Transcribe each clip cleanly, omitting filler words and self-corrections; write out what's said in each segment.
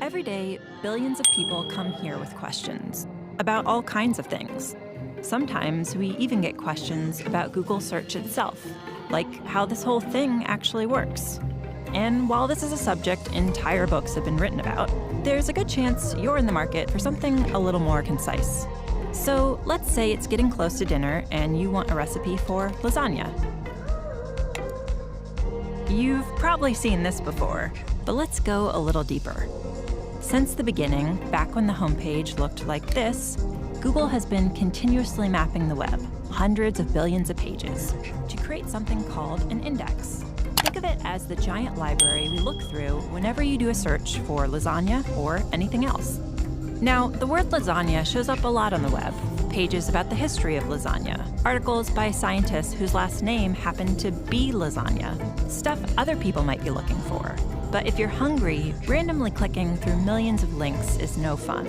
Every day, billions of people come here with questions about all kinds of things. Sometimes we even get questions about Google search itself, like how this whole thing actually works. And while this is a subject entire books have been written about, there's a good chance you're in the market for something a little more concise. So let's say it's getting close to dinner and you want a recipe for lasagna. You've probably seen this before, but let's go a little deeper. Since the beginning, back when the homepage looked like this, Google has been continuously mapping the web, hundreds of billions of pages, to create something called an index. Think of it as the giant library we look through whenever you do a search for lasagna or anything else. Now, the word lasagna shows up a lot on the web. Pages about the history of lasagna, articles by scientists whose last name happened to be lasagna, stuff other people might be looking for. But if you're hungry, randomly clicking through millions of links is no fun.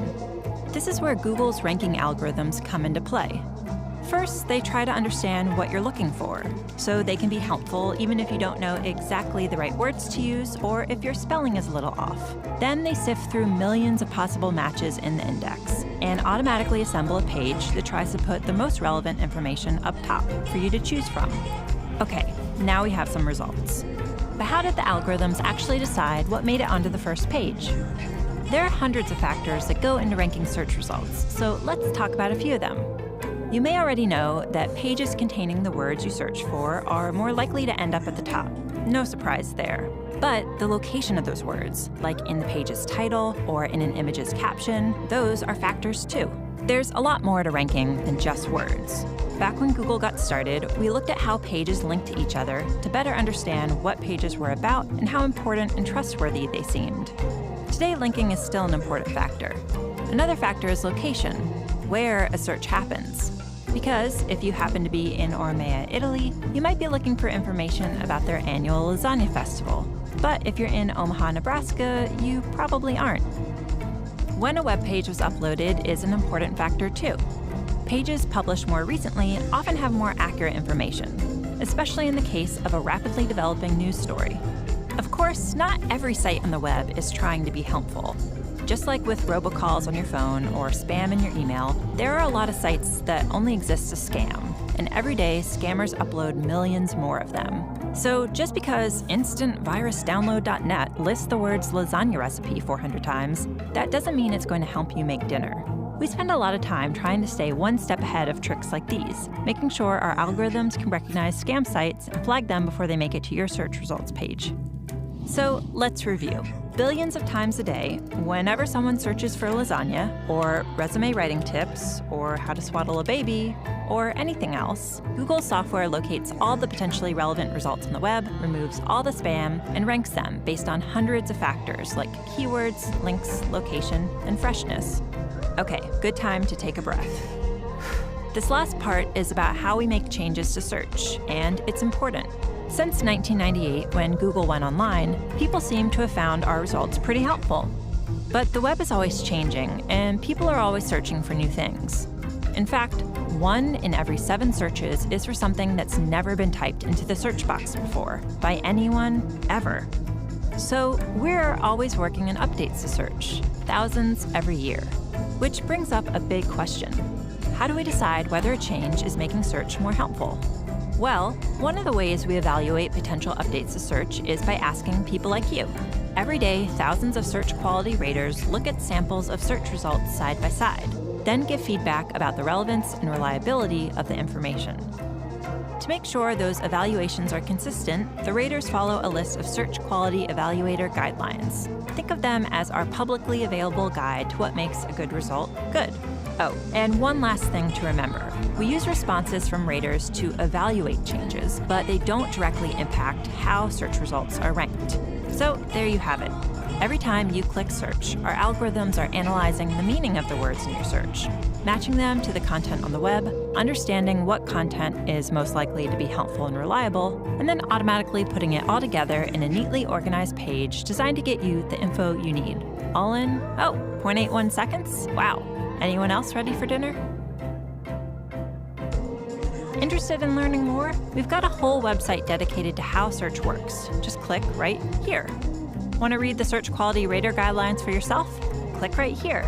This is where Google's ranking algorithms come into play. First, they try to understand what you're looking for, so they can be helpful even if you don't know exactly the right words to use or if your spelling is a little off. Then they sift through millions of possible matches in the index and automatically assemble a page that tries to put the most relevant information up top for you to choose from. Okay, now we have some results. But how did the algorithms actually decide what made it onto the first page? There are hundreds of factors that go into ranking search results, so let's talk about a few of them. You may already know that pages containing the words you search for are more likely to end up at the top. No surprise there. But the location of those words, like in the page's title or in an image's caption, those are factors too. There's a lot more to ranking than just words. Back when Google got started, we looked at how pages linked to each other to better understand what pages were about and how important and trustworthy they seemed. Today, linking is still an important factor. Another factor is location, where a search happens. Because if you happen to be in Ormea, Italy, you might be looking for information about their annual lasagna festival. But if you're in Omaha, Nebraska, you probably aren't. When a web page was uploaded is an important factor too. Pages published more recently often have more accurate information, especially in the case of a rapidly developing news story. Of course, not every site on the web is trying to be helpful. Just like with robocalls on your phone or spam in your email, there are a lot of sites that only exist to scam, and every day scammers upload millions more of them. So just because instantvirusdownload.net lists the words lasagna recipe 400 times, that doesn't mean it's going to help you make dinner. We spend a lot of time trying to stay one step ahead of tricks like these, making sure our algorithms can recognize scam sites and flag them before they make it to your search results page. So let's review. Billions of times a day, whenever someone searches for lasagna, or resume writing tips, or how to swaddle a baby, or anything else, Google's software locates all the potentially relevant results on the web, removes all the spam, and ranks them based on hundreds of factors like keywords, links, location, and freshness. Okay, good time to take a breath. This last part is about how we make changes to search, and it's important. Since 1998, when Google went online, people seem to have found our results pretty helpful. But the web is always changing, and people are always searching for new things. In fact, 1 in every 7 searches is for something that's never been typed into the search box before, by anyone, ever. So we're always working on updates to search, thousands every year. Which brings up a big question. How do we decide whether a change is making search more helpful? Well, one of the ways we evaluate potential updates to search is by asking people like you. Every day, thousands of search quality raters look at samples of search results side by side, then give feedback about the relevance and reliability of the information. To make sure those evaluations are consistent, the raters follow a list of search quality evaluator guidelines. Think of them as our publicly available guide to what makes a good result good. Oh, and one last thing to remember. We use responses from raters to evaluate changes, but they don't directly impact how search results are ranked. So there you have it. Every time you click search, our algorithms are analyzing the meaning of the words in your search, matching them to the content on the web, understanding what content is most likely to be helpful and reliable, and then automatically putting it all together in a neatly organized page designed to get you the info you need. All in, 0.81 seconds? Wow. Anyone else ready for dinner? Interested in learning more? We've got a whole website dedicated to how search works. Just click right here. Want to read the search quality rater guidelines for yourself? Click right here.